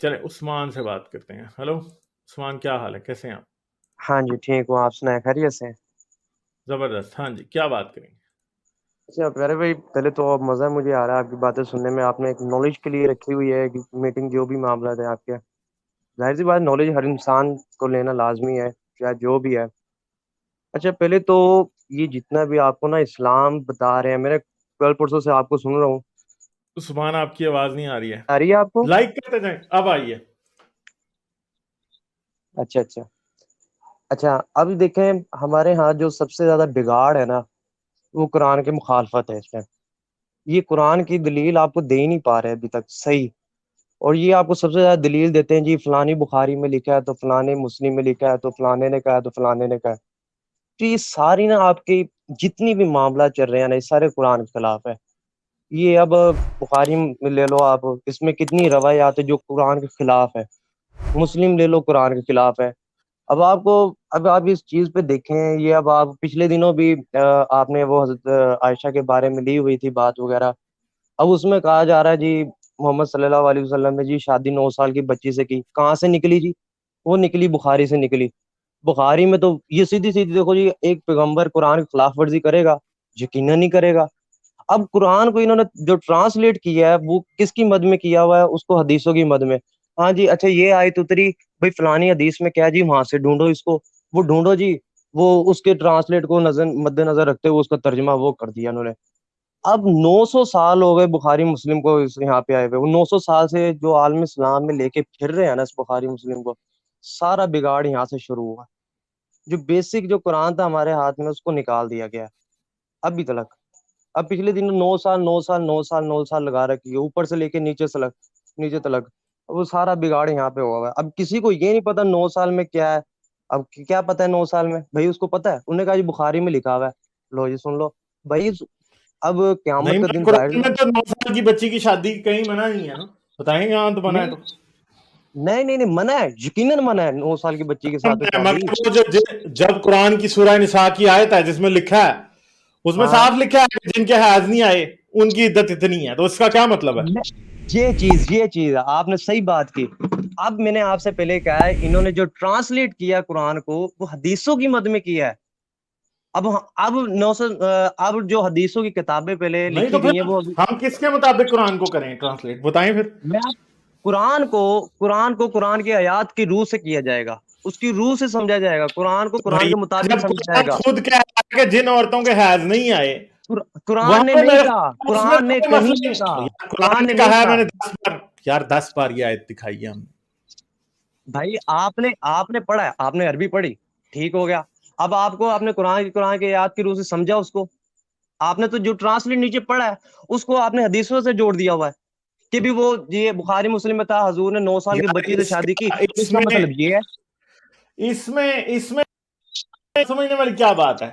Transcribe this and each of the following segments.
چلیں عثمان سے بات کرتے ہیں. ہلو عثمان، کیا حال ہے، کیسے ہیں آپ؟ ہاں جی ٹھیک ہوں، آپ سنائیں خیریت سے؟ زبردست. ہاں جی، کیا بات کریں گے؟ اچھا پیارے بھائی، پہلے تو مزہ مجھے آ رہا ہے آپ کی باتیں سننے میں. آپ نے ایک نالج کے لیے رکھی ہوئی ہے کہ میٹنگ جو بھی معاملات ہیں آپ کے، ظاہر سی بات نالج ہر انسان کو لینا لازمی ہے، چاہے جو بھی ہے. اچھا پہلے تو یہ جتنا بھی آپ کو نا اسلام بتا رہے ہیں، میں نے کل پرسوں سے آپ کو سن رہا ہوں. عثمان آپ کی آواز نہیں آ رہی ہے. آ رہی ہے آپ کو؟ لائک کرتے جائیں. اب آئیے. اچھا اچھا اچھا اب دیکھیں، ہمارے ہاں جو سب سے زیادہ بگاڑ ہے نا، وہ قرآن کے مخالفت ہے. اس میں یہ قرآن کی دلیل آپ کو دے ہی نہیں پا رہے ابھی تک صحیح. اور یہ آپ کو سب سے زیادہ دلیل دیتے ہیں جی فلانی بخاری میں لکھا ہے تو فلانے مسلم میں لکھا ہے تو فلانے نے کہا تو فلانے نے کہا. تو یہ ساری نا آپ کی جتنی بھی معاملات چل رہے ہیں نا، یہ سارے قرآن کے خلاف ہے. یہ اب بخاری میں لے لو آپ، اس میں کتنی روایات ہیں جو قرآن کے خلاف ہے. مسلم لے لو، قرآن کے خلاف ہے. اب آپ اس چیز پہ دیکھیں، یہ اب آپ پچھلے دنوں بھی آپ نے وہ حضرت عائشہ کے بارے میں لی ہوئی تھی بات وغیرہ. اب اس میں کہا جا رہا ہے جی محمد صلی اللہ علیہ وسلم نے جی شادی 9 سال کی بچی سے کی. کہاں سے نکلی جی؟ وہ نکلی بخاری سے نکلی. بخاری میں تو یہ سیدھی دیکھو جی، ایک پیغمبر قرآن کی خلاف ورزی کرے گا؟ یقیناً نہیں کرے گا. اب قرآن کو انہوں نے جو ٹرانسلیٹ کیا ہے وہ کس کی مد میں کیا ہوا ہے؟ اس کو حدیثوں کی مد میں. ہاں جی اچھا یہ آیت اتری بھائی فلانی حدیث میں کیا جی، وہاں سے ڈھونڈو اس کو. وہ ڈھونڈو جی، وہ اس کے ٹرانسلیٹ کو مد نظر رکھتے ہوئے اس کا ترجمہ وہ کر دیا انہوں نے. اب 900 سال ہو گئے بخاری مسلم کو یہاں پہ آئے ہوئے. وہ 900 سال سے جو عالم اسلام میں لے کے پھر رہے ہیں نا اس بخاری مسلم کو، سارا بگاڑ یہاں سے شروع ہوا. جو بیسک جو قرآن تھا ہمارے ہاتھ میں، اس کو نکال دیا گیا ابھی تلک. اب پچھلے دنوں 9 سال لگا رکھی ہے، اوپر سے لے کے نیچے تلک. وہ سارا بگاڑ یہاں پہ ہوا ہوا ہے. اب کسی کو یہ نہیں پتا 9 سال میں کیا ہے. اب کیا پتا ہے 9 سال میں؟ بھائی اس کو پتا ہے، انہوں نے کہا جی بخاری میں لکھا ہوا ہے، لو جی سن لو بھائی. اب قیامت نہیں، کا دن ظاہر قرآن میں تو 9 سال کی بچی کی شادی کہیں منع نہیں ہے نا. بتائیں یہاں تو منع ہے تو. نہیں منع ہے، یقیناً منع ہے 9 سال کی بچی کے ساتھ تو شادی. مگر وہ جب قرآن کی سورہ نساء کی آیت ہے جس میں لکھا ہے، اس میں ہاں صاف لکھا ہے کہ جن کے حیض نہیں آئے ان کی عدت اتنی ہے. تو اس کا کیا مطلب ہے؟ یہ چیز آپ نے صحیح بات کی. اب میں نے آپ سے پہلے کہا ہے، انہوں نے جو ٹرانسلیٹ کیا قرآن کو وہ حدیثوں کی مد میں کیا ہے. اب جو حدیثوں کی کتابیں پہلے نہیں تو لکھی گئی ہیں پھر وہ ہم کس کے مطابق قرآن کو کریں ٹرانسلیٹ؟ بتائیں پھر. میں قرآن کو قرآن کی آیات کی روح سے کیا جائے گا، اس کی روح سے سمجھا جائے گا. قرآن کو قرآن کے مطابق جب سمجھا جائے قرآن گا. خود کہہ رہا ہے کہ جن عورتوں کے حیض نہیں آئے، وہاں قرآن نے پہ نہیں میرے کہا، اس میں قرآن نے کوئی کہیں مسئلہ نہیں کہا، نہیں. یار قرآن قرآن نے نے نہیں کہا ہے، میں کہا. نے 10 بار، یار 10 بار یہ آیت دکھائی ہے ہم نے. بھائی آپ نے پڑھا ہے، آپ نے عربی پڑھی، ٹھیک ہو گیا. اب آپ نے قرآن کی آیات کی روح سے سمجھا اس کو. آپ نے تو جو ٹرانسلیٹ نیچے پڑھا ہے اس کو آپ نے حدیثوں سے جوڑ دیا ہوا ہے کہ بھی وہ یہ بخاری مسلم میں تھا حضور نے 9 سال کی یار بچی سے شادی کی، تو اس اس کا میں مطلب یہ ہے. اس میں سمجھنے والی کیا بات ہے؟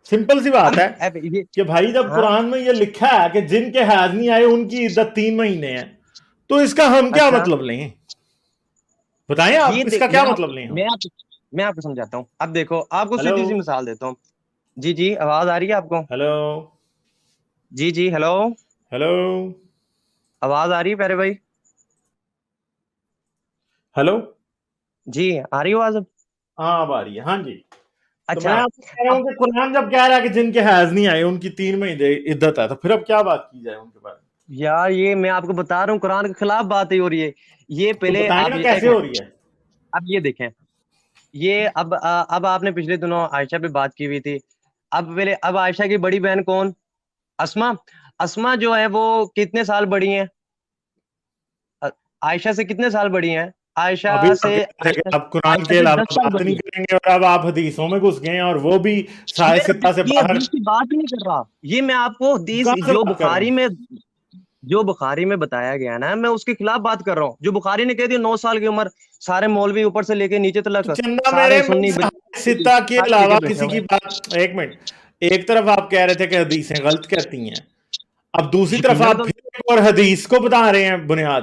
سمپل سی بات ہے کہ بھائی جب ہاں قرآن میں یہ لکھا ہے کہ جن کے حیض نہیں آئے ان کی عدت 3 مہینے ہے، تو اس کا ہم کیا اچھا مطلب لیں؟ بتائیں آپ، یہ اس کا کیا مطلب لیں ہم؟ میں آپ کو سمجھاتا ہوں. اب دیکھو آپ کو ہلو سیدھی سی مثال دیتا ہوں. جی آواز آ رہی ہے آپ کو؟ ہلو جی ہیلو، ہلو آواز آ رہی ہے پیارے بھائی؟ ہلو جی آ رہی ہے آواز اب؟ ہاں اب آ رہی ہے. ہاں جی. تو میں اچھا آپ کو کہہ رہا اب ہوں کہ قرآن جب کہہ رہا ہے کہ جن کے حیض نہیں آئے ان کی 3 مہینے عدت ہے، تو پھر اب کیا بات کی جائے ان کے بارے میں؟ یار یہ میں آپ کو بتا رہا ہوں قرآن کے خلاف بات ہی ہو رہی ہے. یہ تو پہلے بتائیں آپ نا ایک کیسے ہو رہی ہے. اب یہ دیکھیں، یہ اب آپ نے پچھلے دنوں عائشہ پہ بات کی ہوئی تھی. اب عائشہ کی بڑی بہن کون؟ اسما جو ہے وہ کتنے سال بڑی ہیں عائشہ سے؟ کتنے سال بڑی ہیں ابھی عائشہ آپ سے؟ کہہ رہے تھے کہ آپ قرآن عائشہ کے سے علاوہ 10 سال بات بڑی نہیں ہے. کریں گے، اور اب آپ حدیثوں میں گھس گئے ہیں، اور وہ بھی سائے میں ستہ سے یہ باہر. حدیث کی بات ہی نہیں کر رہا، یہ میں آپ کو حدیث کہاں سے بات کر رہے ہیں؟ جو بخاری میں بتایا گیا نا، میں اس کے خلاف بات کر رہا ہوں. جو بخاری نے کہہ دیا 9 سال کی عمر، سارے مولوی اوپر سے لے کے نیچے تک چندہ میرے سارے سنی ستہ کے سارے لے علاوہ کے بیٹھے کسی ہوئے کی بات. ایک منٹ، ایک طرف آپ کہہ رہے تھے کہ حدیثیں غلط کہتی ہیں، اب دوسری طرف یقیناً. آپ پھر ایک اور حدیث کو بتا رہے ہیں بنیاد.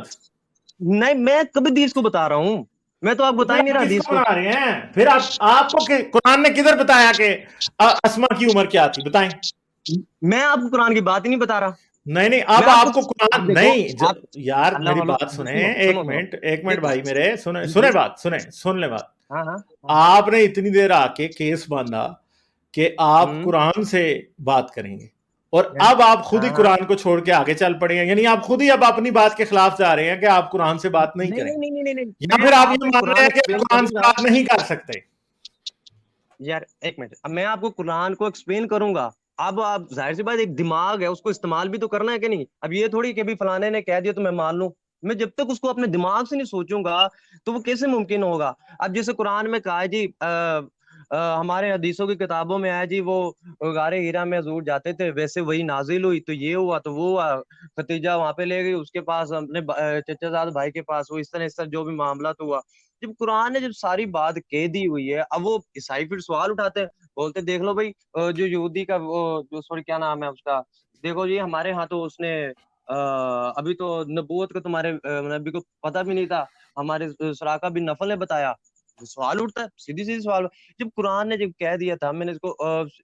نہیں میں کبھی حدیث کو بتا رہا ہوں، میں تو آپ تو پھر بتا ہی نہیں آپ رہا کس حدیث کو کو. بنا رہے ہیں؟ پھر آپ کو قرآن نے کدھر بتایا کہ اسما کی عمر کیا تھی؟ بتائیں. میں آپ کو قرآن کی بات ہی نہیں بتا رہا. نہیں اب آپ کو قرآن نہیں یار میری بات سنیں ایک منٹ بھائی میرے سنیں بات سن لیں بات. آپ نے اتنی دیر آ کے کیس باندھا کہ آپ قرآن سے بات کریں گے اور اب آپ خود ہی قرآن کو چھوڑ کے آگے چل پڑے ہیں, یعنی آپ خود ہی اب اپنی بات کے خلاف جا رہے ہیں کہ آپ قرآن سے بات نہیں کریں, یا پھر آپ یہ مان رہے ہیں کہ قرآن سے بات نہیں کر سکتے. یار ایک منٹ, اب میں آپ کو قرآن کو ایکسپلین کروں گا. اب آپ ظاہر سی بات ایک دماغ ہے, اس کو استعمال بھی تو کرنا ہے کہ نہیں. اب یہ تھوڑی کہ بھی فلانے نے کہہ دیا تو میں مان لوں. میں جب تک اس کو اپنے دماغ سے نہیں سوچوں گا تو وہ کیسے ممکن ہوگا. اب جیسے قرآن میں کہا ہے جی ہمارے حدیثوں کی کتابوں میں آیا جی وہ غار ہیرا میں حضور جاتے تھے, ویسے وہی نازل ہوئی تو یہ ہوا تو وہ ہوا, ختیجہ وہاں پہ لے گئی اس کے پاس, اپنے چچا زاد بھائی کے پاس, وہ اس طرح جو بھی معاملات ہوا. جب قرآن نے جب ساری بات کہہ دی ہوئی ہے, اب وہ عیسائی پھر سوال اٹھاتے ہیں, بولتے دیکھ لو بھائی جو یہودی کا وہ جو سوری کیا نام ہے اس کا, دیکھو جی ہمارے ہاں تو اس نے ابھی تو نبوت کا تمہارے نبی کو پتہ بھی نہیں تھا, ہمارے سراقہ بن نفل نے بتایا. سوال اٹھتا ہے, سیدھی سوال. جب قرآن نے جب کہہ دیا تھا, میں نے اس کو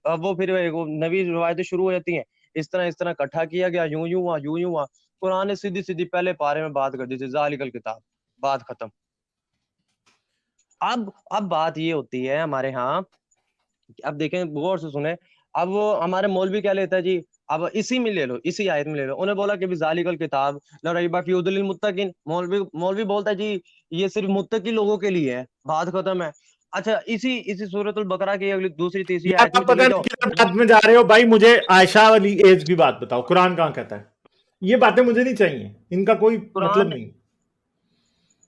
اب وہ پھر نبی روایتیں شروع ہو جاتی ہیں, اس طرح اکٹھا کیا گیا, یوں ہوا. قرآن نے سیدھی پہلے پارے میں بات کر دی تھی, ذالک الکتاب, بات ختم. اب بات یہ ہوتی ہے ہمارے ہاں, اب دیکھیں غور سے سنیں, اب وہ ہمارے مولوی کیا لیتا ہے جی, اب اسی میں لے لو, اسی آیت میں لے لو, انہیں بولا کہ ذالک الکتاب لا ریب فیہ ھدی للمتقین, مولوی بولتا ہے جی یہ صرف متقی لوگوں کے لیے ہے, بات ختم ہے. اچھا اسی سورۃ البقرہ کی اگلی دوسری تیسری آیت میں چلے جاؤ. بات میں جا رہے ہو بھائی, مجھے عائشہ والی ایج کی بات بتاؤ, قرآن کہاں کہتا ہے؟ یہ باتیں مجھے نہیں چاہیے, ان کا کوئی مطلب نہیں.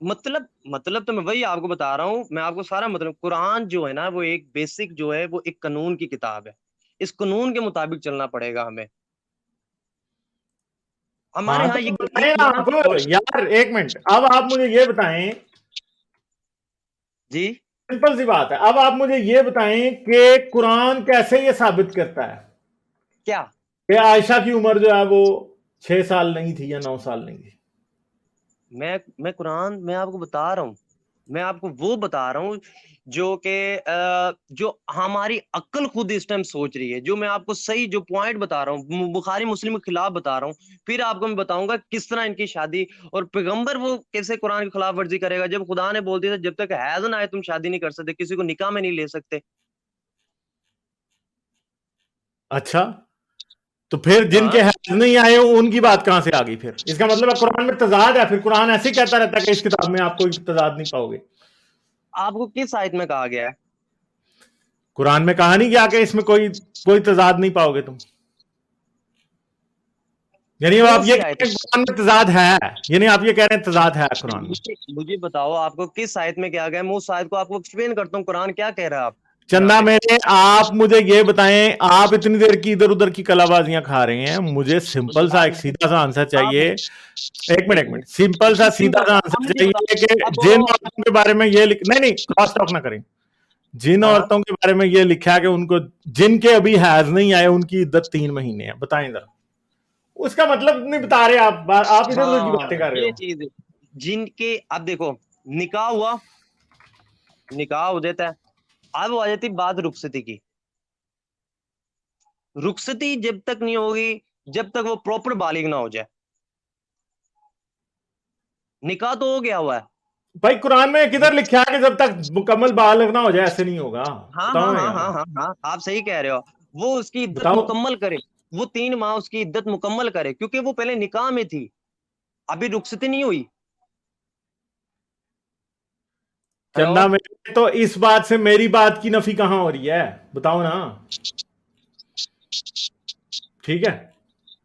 مطلب تو میں وہی آپ کو بتا رہا ہوں, میں آپ کو سارا مطلب, قرآن جو ہے نا وہ ایک بیسک جو ہے وہ ایک قانون کی کتاب ہے, اس قانون کے مطابق چلنا پڑے گا ہمیں. ہمارے ہاں یہ یار ایک منٹ, اب آپ مجھے یہ بتائیں جی, سمپل سی بات ہے, اب آپ مجھے یہ بتائیں کہ قرآن کیسے یہ ثابت کرتا ہے کیا کہ عائشہ کی عمر جو ہے وہ 6 سال نہیں تھی یا 9 سال نہیں تھی؟ میں قرآن میں آپ کو بتا رہا ہوں, میں آپ کو وہ بتا رہا ہوں جو کہ جو ہماری عقل خود اس ٹائم سوچ رہی ہے, جو میں آپ کو صحیح جو پوائنٹ بتا رہا ہوں, بخاری مسلم کے خلاف بتا رہا ہوں. پھر آپ کو میں بتاؤں گا کس طرح ان کی شادی, اور پیغمبر وہ کیسے قرآن کی خلاف ورزی کرے گا جب خدا نے بول دیا تھا جب تک حیض نہ آئے تم شادی نہیں کر سکتے, کسی کو نکاح میں نہیں لے سکتے. اچھا, تو پھر جن کے حیض نہیں آئے ان کی بات کہاں سے آ گئی؟ پھر اس کا مطلب ہے قرآن میں تضاد ہے. پھر قرآن ایسے ہی کہتا رہتا ہے کہ اس کتاب میں آپ کوئی تضاد نہیں پاؤ گے. آپ کو کس آیت میں کہا گیا ہے؟ قرآن میں کہا نہیں گیا کہ اس میں کوئی تضاد نہیں پاؤ گے تم, یعنی آپ یہ کہہ رہے ہیں قرآن میں تضاد ہے, یعنی آپ یہ کہہ رہے ہیں تضاد ہے قرآن میں. مجھے بتاؤ آپ کو کس آیت میں کیا گیا, میں اس آیت کو آپ کو ایکسپلین کرتا ہوں, قرآن کیا کہہ رہا ہے. آپ چندہ میرے, آپ مجھے یہ بتائیں, آپ اتنی دیر کی ادھر ادھر کی کلا بازیاں کھا رہے ہیں, مجھے سمپل سا ایک سیدھا سا آنسر چاہیے. ایک منٹ, سمپل سا سیدھا سا آنسر چاہیے کہ جن عورتوں کے بارے میں یہ نہیں کراس ٹاک نہ کریں, جن عورتوں کے بارے میں یہ لکھا ہے کہ ان کو جن کے ابھی حیض نہیں آئے ان کی عدت 3 مہینے ہے, بتائیں ذرا, اس کا مطلب نہیں بتا رہے آپ ادھر ادھر کی باتیں کر رہے ہو. جن کے, اب دیکھو نکاح ہوا, نکاح ہو جاتا ہے, اب آ جاتی بات رخصتی کی. رخصتی جب تک نہیں ہوگی جب تک وہ پراپر بالغ نہ ہو جائے. نکاح تو ہو گیا ہوا ہے بھائی, قرآن میں کدھر لکھا ہے کہ جب تک مکمل بالغ نہ ہو جائے ایسے نہیں ہوگا؟ ہاں آپ صحیح کہہ رہے ہو. وہ اس کی عدت مکمل کرے, وہ 3 ماہ اس کی عدت مکمل کرے, کیونکہ وہ پہلے نکاح میں تھی, ابھی رخصتی نہیں ہوئی. چندہ میں تو اس بات سے میری بات کی نفی کہاں ہو رہی ہے, بتاؤ نا. ٹھیک ہے,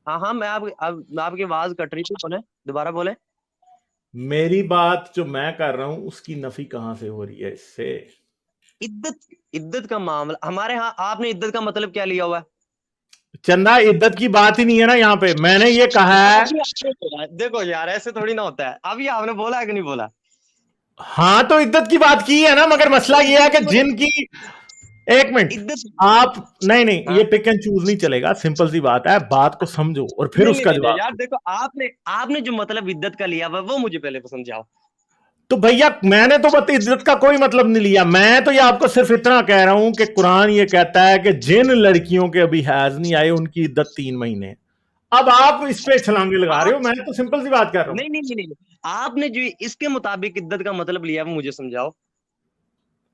ہاں میں آپ کی آواز کٹ رہی تھی, بولے دوبارہ بولے. میری بات جو میں کر رہا ہوں اس کی نفی کہاں سے ہو رہی ہے اس سے؟ عدت کا معاملہ ہمارے ہاں, آپ نے عدت کا مطلب کیا لیا ہوا ہے؟ چندہ عدت کی بات ہی نہیں ہے نا یہاں پہ, میں نے یہ کہا ہے. دیکھو یار ایسے تھوڑی نہ ہوتا ہے, ابھی آپ نے بولا ہے کہ نہیں بولا؟ ہاں تو عدت کی بات کی ہے نا, مگر مسئلہ یہ ہے کہ جن کی, ایک منٹ, آپ نہیں یہ پک اینڈ چوز نہیں چلے گا, سمپل سی بات ہے, بات کو سمجھو اور پھر اس کا جواب. یار دیکھو آپ نے جو مطلب عدت کا لیا وہ مجھے پہلے سمجھاؤ. تو بھیا میں نے تو عزت کا کوئی مطلب نہیں لیا, میں تو یہ آپ کو صرف اتنا کہہ رہا ہوں کہ قرآن یہ کہتا ہے کہ جن لڑکیوں کے ابھی حیض نہیں آئے ان کی عدت 3 مہینے. اب آپ اس پہ چھلانگے لگا رہے ہو, میں تو سمپل سی بات کر رہا ہوں. نہیں نہیں نہیں, آپ نے جو اس کے مطابق عدت کا مطلب لیا وہ مجھے سمجھاؤ.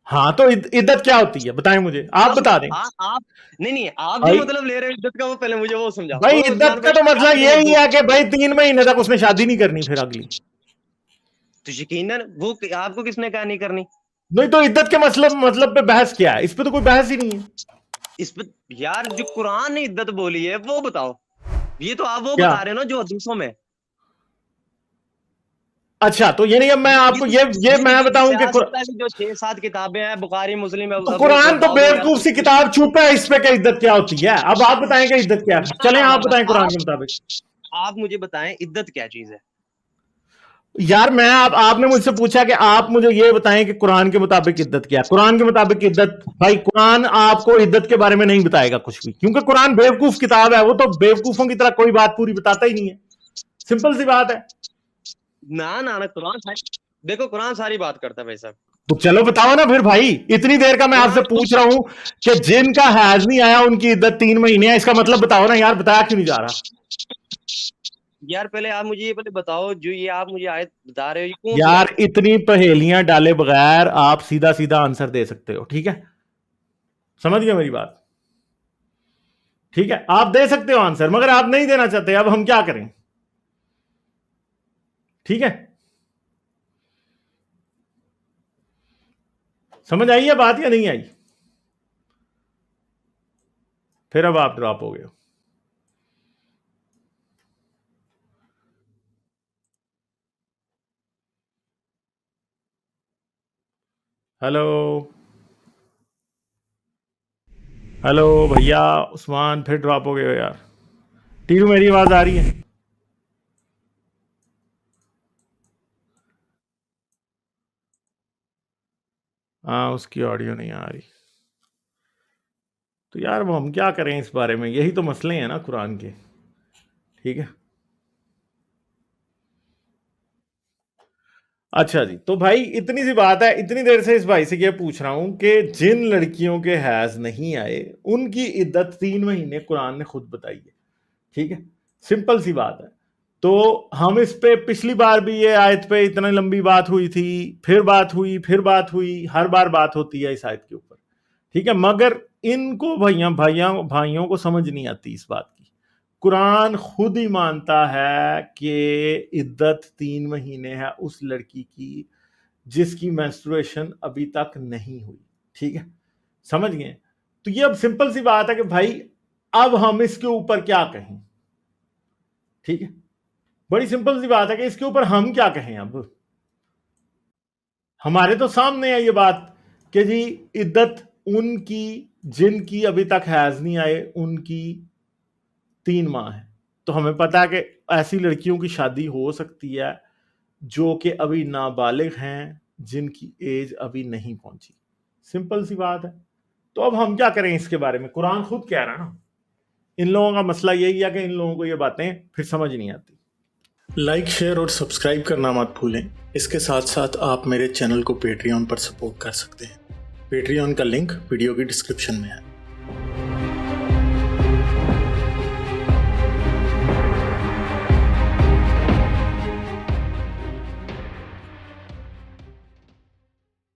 ہاں تو عدت کیا ہوتی ہے بتائیں مجھے, آپ بتا دیں. آپ نہیں آپ جو بھائی مطلب لے رہے ہیں عدت کا وہ پہلے مجھے وہ سمجھاؤ. بھائی وہ عثمان عدت کا بھائی تو مسئلہ آپ جو یہی ہے کہ بھائی 3 مہینے تک اس نے شادی نہیں کرنی پھر اگلی. تو یقیناً وہ آپ کو کس نے کہا نہیں کرنی. نہیں تو عدت کے مطلب پہ بحث کیا ہے, اس پہ تو کوئی بحث ہی نہیں ہے. اس پہ یار جو قرآن نے عدت بولی ہے وہ بتاؤ. یہ تو آپ وہ کیا بتا رہے ہو نا جو حدیثوں میں. اچھا تو یہ نہیں, اب میں آپ کو یہ میں بتاؤں کہ جو 6-7 کتابیں ہیں بخاری مسلم تو قرآن تو بیوقوف سی کتاب چھپ ہے, اس پہ کیا عدت کیا ہوتی ہے. اب آپ بتائیں کہ عدت کیا ہے, چلیں آپ بتائیں قرآن کے مطابق. آپ مجھے بتائیں عدت کیا چیز ہے. یار میں آپ نے مجھ سے پوچھا کہ آپ مجھے یہ بتائیں کہ قرآن کے مطابق عدت کیا ہے. قرآن کے مطابق عدت, بھائی قرآن آپ کو عدت کے بارے میں نہیں بتائے گا کچھ بھی, کیونکہ قرآن بیوقوف کتاب ہے, وہ تو بیوقوفوں کی طرح کوئی بات پوری بتاتا ہی نہیں ہے. سمپل سی بات ہے. نہ قرآن دیکھو قرآن ساری بات کرتا ہے بھائی صاحب. تو چلو بتاؤ نا پھر بھائی, اتنی دیر کا میں آپ سے پوچھ رہا ہوں کہ جن کا حیض نہیں آیا ان کی عدت 3 مہینے ہے, اس کا مطلب بتاؤ نا یار, بتایا کیوں نہیں جا رہا. یار پہلے آپ مجھے یہ پہلے بتاؤ جو یہ آپ مجھے آیت بتا رہے ہو یہ کون سی یار آیت ہے؟ اتنی پہیلیاں ڈالے بغیر آپ سیدھا سیدھا آنسر دے سکتے ہو, ٹھیک ہے, سمجھ گئے میری بات. ٹھیک ہے آپ دے سکتے ہو آنسر, مگر آپ نہیں دینا چاہتے, اب ہم کیا کریں. ٹھیک ہے, سمجھ آئی ہے بات یا نہیں آئی. پھر اب آپ ڈراپ ہو گئے ہو. ہلو ہلو بھیا عثمان, پھر ڈراپ ہو گئے ہو یار. ٹیرو میری آواز آ رہی ہے. ہاں اس کی آڈیو نہیں آ رہی. تو یار وہ ہم کیا کریں اس بارے میں, یہی تو مسئلے ہیں نا قرآن کے. ٹھیک ہے, اچھا جی, تو بھائی اتنی سی بات ہے, اتنی دیر سے اس بھائی سے یہ پوچھ رہا ہوں کہ جن لڑکیوں کے حیض نہیں آئے ان کی عدت 3 مہینے قرآن نے خود بتائی ہے. ٹھیک ہے, سمپل سی بات ہے. تو ہم اس پہ پچھلی بار بھی یہ آیت پہ اتنا لمبی بات ہوئی تھی, پھر بات ہوئی, ہر بار بات ہوتی ہے اس آیت کے اوپر. ٹھیک ہے, مگر ان کو بھائیوں کو سمجھ نہیں آتی اس بات کی. قرآن خود ہی مانتا ہے کہ عدت 3 مہینے ہے اس لڑکی کی جس کی مینسٹرویشن ابھی تک نہیں ہوئی. ٹھیک ہے, سمجھ گئے. تو یہ اب سمپل سی بات ہے کہ بھائی اب ہم اس کے اوپر کیا کہیں. ٹھیک ہے, بڑی سمپل سی بات ہے کہ اس کے اوپر ہم کیا کہیں. اب ہمارے تو سامنے ہے یہ بات کہ جی عدت ان کی جن کی ابھی تک حیض نہیں آئے ان کی 3 ماہ ہے. تو ہمیں پتا ہے کہ ایسی لڑکیوں کی شادی ہو سکتی ہے جو کہ ابھی نابالغ ہیں, جن کی ایج ابھی نہیں پہنچی. سمپل سی بات ہے. تو اب ہم کیا کریں اس کے بارے میں, قرآن خود کہہ رہا نا. ان لوگوں کا مسئلہ یہی ہے کہ ان لوگوں کو یہ باتیں پھر سمجھ نہیں آتی. لائک شیئر اور سبسکرائب کرنا مت بھولیں. اس کے ساتھ ساتھ آپ میرے چینل کو پیٹریون پر سپورٹ کر سکتے ہیں. پیٹریون کا لنک ویڈیو کی ڈسکرپشن میں ہے.